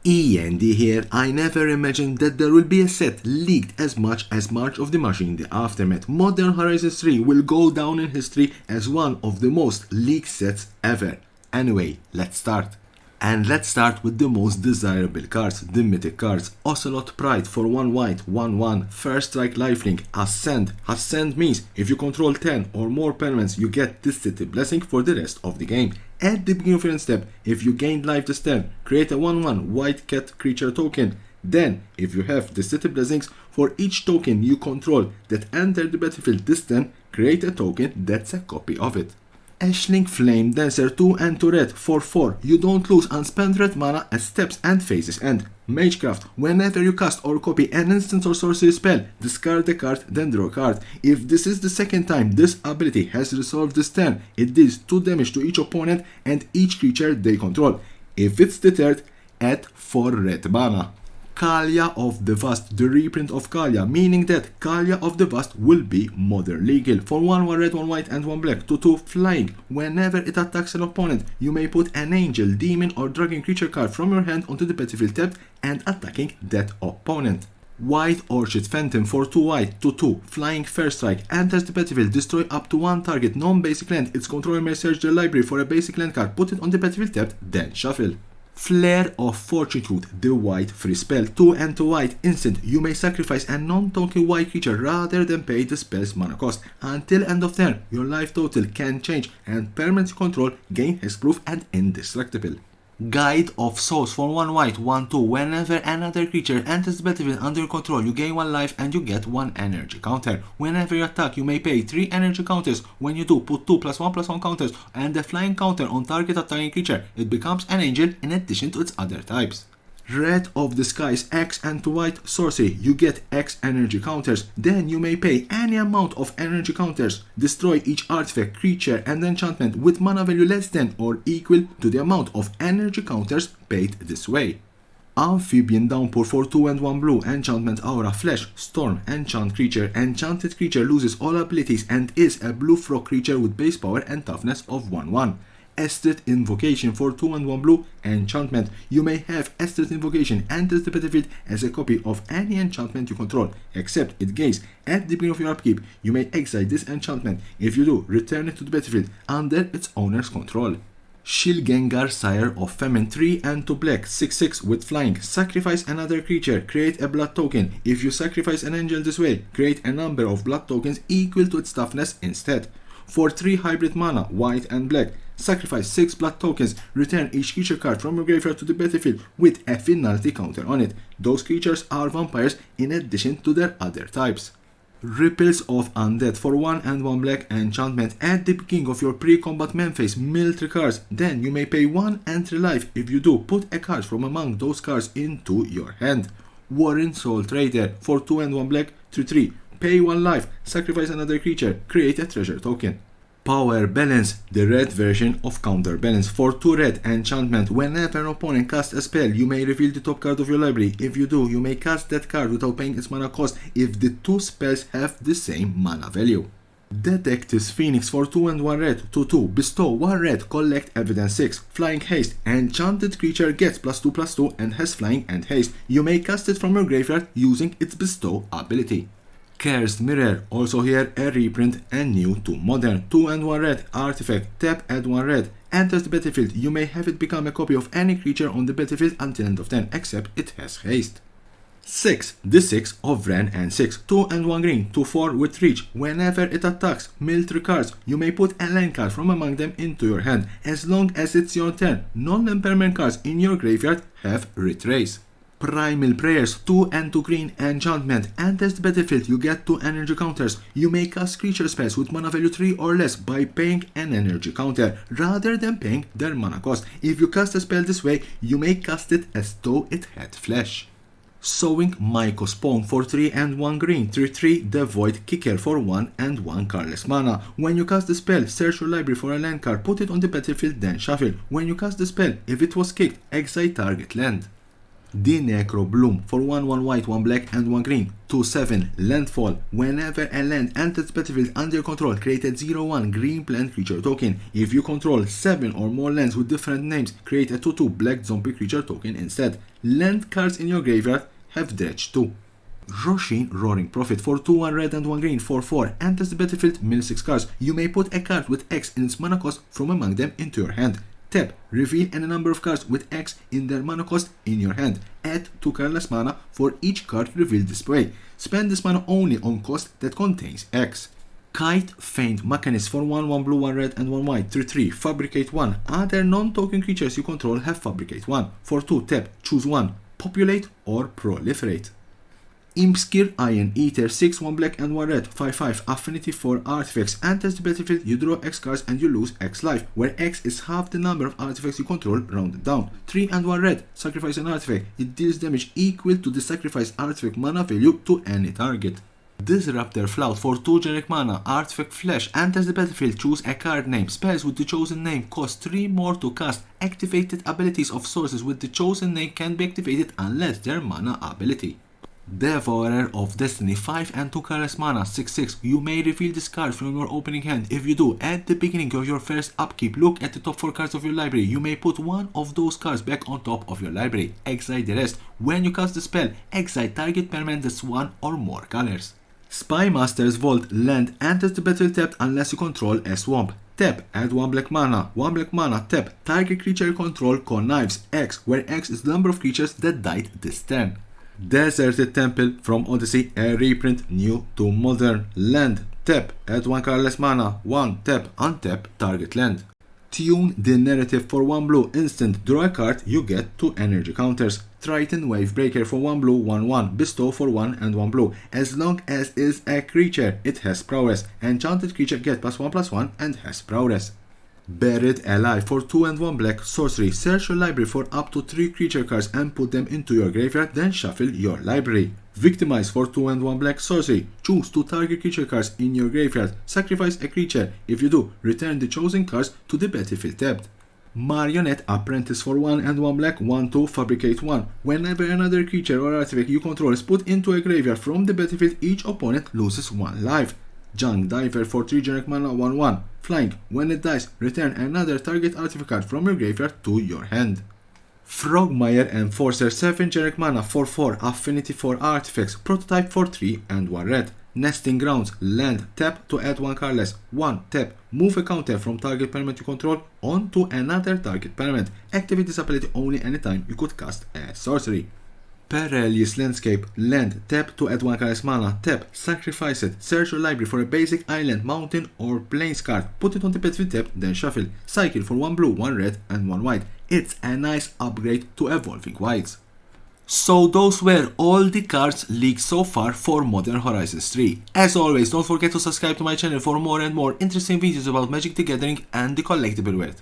E.N.D here. I never imagined that there will be a set leaked as much as March of the Machine The Aftermath. Modern Horizons 3 will go down in history as one of the most leaked sets ever. Anyway, let's start. And let's start with the most desirable cards, the Mythic cards. Ocelot Pride for 1 white, 1/1, First Strike Lifelink, Ascend. Ascend means if you control 10 or more permanents, you get Disruptive Blessing for the rest of the game. At the beginning of your end step, if you gained life this turn, create a 1/1 white cat creature token. Then, if you have Disruptive Blessings, for each token you control that enter the battlefield this turn, create a token that's a copy of it. Ashling Flame Dancer 2 and 2 red for 4. You don't lose unspent red mana as steps and phases end. Magecraft. Whenever you cast or copy an instant or sorcery spell, discard a card, then draw a card. If this is the second time this ability has resolved this turn, it deals 2 damage to each opponent and each creature they control. If it's the third, add 4 red mana. Kaalia of the Vast, the reprint of Kaalia, meaning that Kaalia of the Vast will be modern legal. For 1 red, 1 white and 1 black, 2/2 flying. Whenever it attacks an opponent, you may put an angel, demon or dragon creature card from your hand onto the battlefield tapped and attacking that opponent. White Orchid Phantom for 2 white, 2/2 flying first strike, enters the battlefield, destroy up to 1 target non-basic land. Its controller may search their library for a basic land card, put it on the battlefield tapped, then shuffle. Flare of Fortitude, the white free spell, 2 and 2 white instant. You may sacrifice a non-token white creature rather than pay the spell's mana cost. Until end of turn, your life total can change and permanents you control gain hexproof and indestructible. Guide of Souls for 1 white, 1/2. Whenever another creature enters the battlefield under your control, you gain 1 life and you get 1 energy counter. Whenever you attack, you may pay 3 energy counters. When you do, put 2 +1/+1 counters and a flying counter on target attacking creature. It becomes an angel in addition to its other types. Red of the Skies, X and 2 white sorcery. You get X energy counters. Then you may pay any amount of energy counters. Destroy each artifact, creature and enchantment with mana value less than or equal to the amount of energy counters paid this way. Amphibian Downpour for 2 and 1 blue, enchantment aura, flash, storm, enchant creature. Enchanted creature loses all abilities and is a blue frog creature with base power and toughness of 1/1. Estrid Invocation for 2 and 1 blue, enchantment. You may have Estrid Invocation enters the battlefield as a copy of any enchantment you control, except it gains at the beginning of your upkeep. You may exile this enchantment. If you do, return it to the battlefield under its owner's control. Shilgengar, Sire of Famine, 3 and 2 black, 6/6 with flying. Sacrifice another creature, create a blood token. If you sacrifice an angel this way, create a number of blood tokens equal to its toughness instead. For 3 hybrid mana, white and black, sacrifice 6 blood tokens, return each creature card from your graveyard to the battlefield with a finality counter on it. Those creatures are vampires in addition to their other types. Ripples of Undead for 1 and 1 black, enchantment. At the beginning of your pre-combat main phase, mill 3 cards. Then you may pay 1 and 3 life. If you do, put a card from among those cards into your hand. Warren Soul Trader for 2 and 1 black, 3/3. Pay 1 life, sacrifice another creature, create a treasure token. Power Balance, the red version of Counterbalance for 2 red, enchantment. Whenever an opponent casts a spell, you may reveal the top card of your library. If you do, you may cast that card without paying its mana cost if the 2 spells have the same mana value. Detective's Phoenix for 2 and 1 red, 2/2. Bestow 1 red, collect evidence 6. Flying haste. Enchanted creature gets +2/+2 and has flying and haste. You may cast it from your graveyard using its bestow ability. Cursed Mirror, also here a reprint and new to modern. 2 and 1 red, artifact, tap, add 1 red. Enters the battlefield, you may have it become a copy of any creature on the battlefield until end of turn, except it has haste. 6. The 6 of Ren and 6. 2 and 1 green, 2/4 with reach. Whenever it attacks, mill 3 cards. You may put a land card from among them into your hand. As long as it's your turn, non-permanent cards in your graveyard have retrace. Primal Prayers, 2 and 2 green, enchantment. Enters the battlefield, you get 2 energy counters. You may cast creature spells with mana value 3 or less by paying an energy counter, rather than paying their mana cost. If you cast a spell this way, you may cast it as though it had flesh. Sowing Mycospawn for 3 and 1 green, 3/3, the Void Kicker for 1 and 1 cardless mana. When you cast the spell, search your library for a land card, put it on the battlefield, then shuffle. When you cast the spell, if it was kicked, exile target land. The Necro Bloom for 1/1 white, 1 black and 1 green. 2/7 landfall. Whenever a land enters battlefield under your control, create a 0/1 green plant creature token. If you control 7 or more lands with different names, create a 2/2 black zombie creature token instead. Land cards in your graveyard have dredge 2. Roshin Roaring Prophet for 2/1 red and 1 green. 4/4 enters the battlefield, mill 6 cards. You may put a card with X in its mana cost from among them into your hand. Tap, reveal any number of cards with X in their mana cost in your hand. Add 2 colorless mana for each card revealed this way. Spend this mana only on cost that contains X. Kite Feint Mechanist for 1/1 blue, 1 red and 1 white. 3/3 Fabricate 1. Other non-token creatures you control have Fabricate 1. For 2 tap, choose 1. Populate or Proliferate. Imskir Iron Eater 6, 1 black and 1 red. 5/5 Affinity for artifacts. Enters the battlefield, you draw X cards and you lose X life, where X is half the number of artifacts you control rounded down. 3 and 1 red. Sacrifice an artifact. It deals damage equal to the sacrificed artifact mana value to any target. Disruptive Flout for 2 generic mana. Artifact Flash. Enters the battlefield, choose a card name. Spells with the chosen name cost 3 more to cast. Activated abilities of sources with the chosen name can be activated unless their mana ability. Devourer of Destiny 5 and 2 colorless mana. 6/6. You may reveal this card from your opening hand. If you do, at the beginning of your first upkeep, look at the top 4 cards of your library. You may put one of those cards back on top of your library. Exile the rest. When you cast the spell, exile target permanent that's 1 or more colors. Spymaster's Vault. Land enters the battlefield tapped unless you control a swamp. Tap, add 1 black mana. 1 black mana, tap. Target creature you control connives X, where X is the number of creatures that died this turn. Deserted Temple from Odyssey, a reprint new to modern. Land, tap, add 1 colorless mana. 1 tap, untap target land. Tune the Narrative for 1 blue, instant, draw a card, you get 2 energy counters. Triton Wavebreaker for 1 blue, 1/1, bestow for 1 and 1 blue. As long as is a creature, it has prowess. Enchanted creature get +1/+1 and has prowess. Buried Alive for 2 and 1 black, sorcery. Search your library for up to 3 creature cards and put them into your graveyard, then shuffle your library. Victimize for 2 and 1 black, sorcery. Choose 2 target creature cards in your graveyard. Sacrifice a creature. If you do, return the chosen cards to the battlefield tapped. Marionette Apprentice for 1 and 1 black, 1/2 Fabricate 1. Whenever another creature or artifact you control is put into a graveyard from the battlefield, each opponent loses 1 life. Junk Diver for 3 generic mana, 1/1. Flying. When it dies, return another target artifact card from your graveyard to your hand. Frogmire Enforcer 7 generic mana, 4/4 Affinity for artifacts. Prototype for 3 and 1 red. Nesting Grounds. Land. Tap to add 1 colorless. 1 tap. Move a counter from target permanent you control onto another target permanent. Activate this ability only anytime you could cast a sorcery. Perilous Landscape. Land. Tap to add 1 colorless mana. Tap. Sacrifice it. Search your library for a basic island, mountain or plains card. Put it on the battlefield tap, then shuffle. Cycle for 1 blue, 1 red and 1 white. It's a nice upgrade to Evolving Wilds. So those were all the cards leaked so far for Modern Horizons 3. As always, don't forget to subscribe to my channel for more and more interesting videos about Magic the Gathering and the collectible world.